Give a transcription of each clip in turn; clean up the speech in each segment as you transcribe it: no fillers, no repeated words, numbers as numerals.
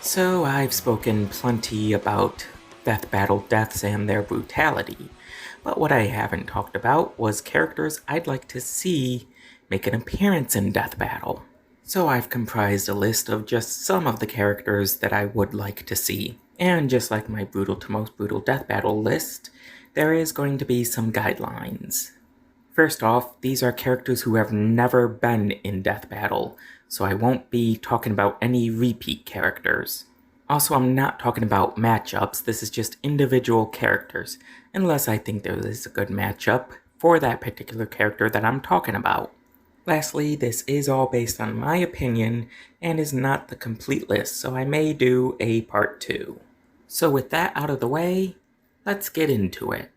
So I've spoken plenty about Death Battle deaths and their brutality, but what I haven't talked about was characters I'd like to see make an appearance in Death Battle. So I've comprised a list of just some of the characters that I would like to see. And just like my brutal to most brutal Death Battle list, there is going to be some guidelines. First off, these are characters who have never been in Death Battle, so I won't be talking about any repeat characters. Also, I'm not talking about matchups, this is just individual characters, unless I think there is a good matchup for that particular character that I'm talking about. Lastly, this is all based on my opinion and is not the complete list, so I may do a part 2. So with that out of the way, let's get into it.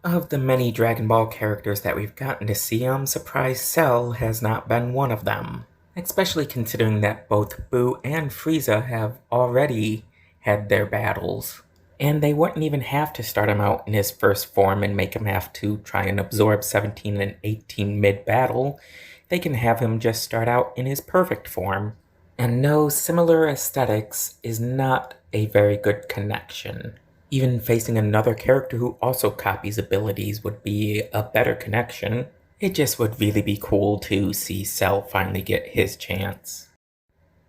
Of the many Dragon Ball characters that we've gotten to see, I'm surprised Cell has not been one of them. Especially considering that both Boo and Frieza have already had their battles. And they wouldn't even have to start him out in his first form and make him have to try and absorb 17 and 18 mid-battle. They can have him just start out in his perfect form. And no, similar aesthetics is not a very good connection. Even facing another character who also copies abilities would be a better connection. It just would really be cool to see Cell finally get his chance.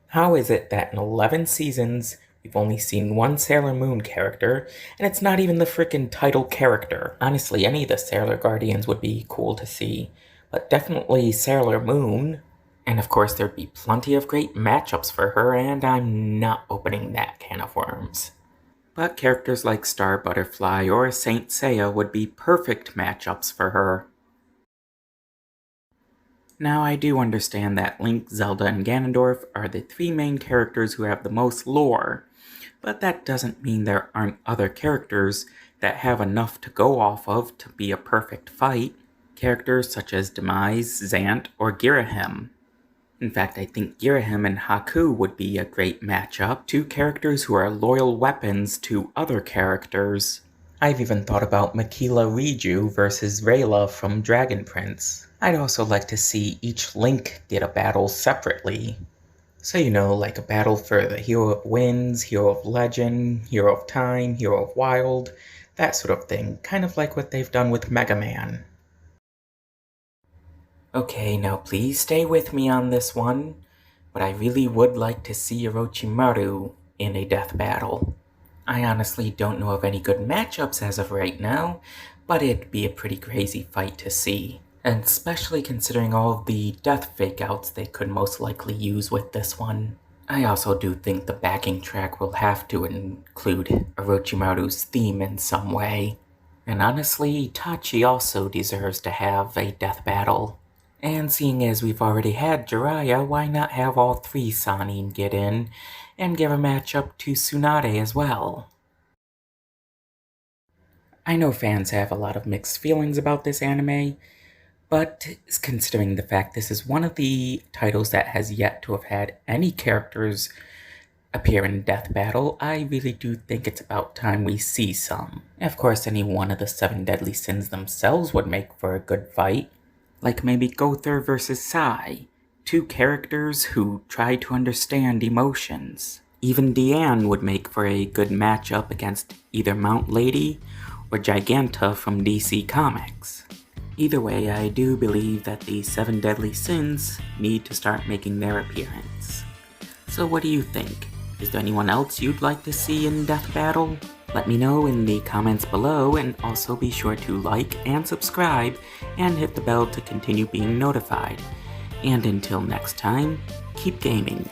How is it that in 11 seasons, we've only seen one Sailor Moon character, and it's not even the frickin' title character? Honestly, any of the Sailor Guardians would be cool to see, but definitely Sailor Moon. And of course, there'd be plenty of great matchups for her, and I'm not opening that can of worms. But characters like Star Butterfly or Saint Seiya would be perfect matchups for her. Now, I do understand that Link, Zelda, and Ganondorf are the three main characters who have the most lore, but that doesn't mean there aren't other characters that have enough to go off of to be a perfect fight. Characters such as Demise, Zant, or Girahim. In fact, I think Girahim and Haku would be a great matchup, two characters who are loyal weapons to other characters. I've even thought about Makila Riju versus Rayla from Dragon Prince. I'd also like to see each Link get a battle separately. So like a battle for the Hero of Winds, Hero of Legend, Hero of Time, Hero of Wild, that sort of thing, kind of like what they've done with Mega Man. Okay, now please stay with me on this one, but I really would like to see Orochimaru in a death battle. I honestly don't know of any good matchups as of right now, but it'd be a pretty crazy fight to see, and especially considering all of the death fake-outs they could most likely use with this one. I also do think the backing track will have to include Orochimaru's theme in some way. And honestly, Itachi also deserves to have a death battle. And seeing as we've already had Jiraiya, why not have all three Sannin get in, and give a matchup to Tsunade as well? I know fans have a lot of mixed feelings about this anime, but considering the fact this is one of the titles that has yet to have had any characters appear in Death Battle, I really do think it's about time we see some. Of course, any one of the 7 deadly sins themselves would make for a good fight. Like maybe Gowther versus Sai, two characters who try to understand emotions. Even Diane would make for a good matchup against either Mount Lady or Giganta from DC Comics. Either way, I do believe that the 7 deadly sins need to start making their appearance. So what do you think? Is there anyone else you'd like to see in Death Battle? Let me know in the comments below, and also be sure to like and subscribe and hit the bell to continue being notified. And until next time, keep gaming.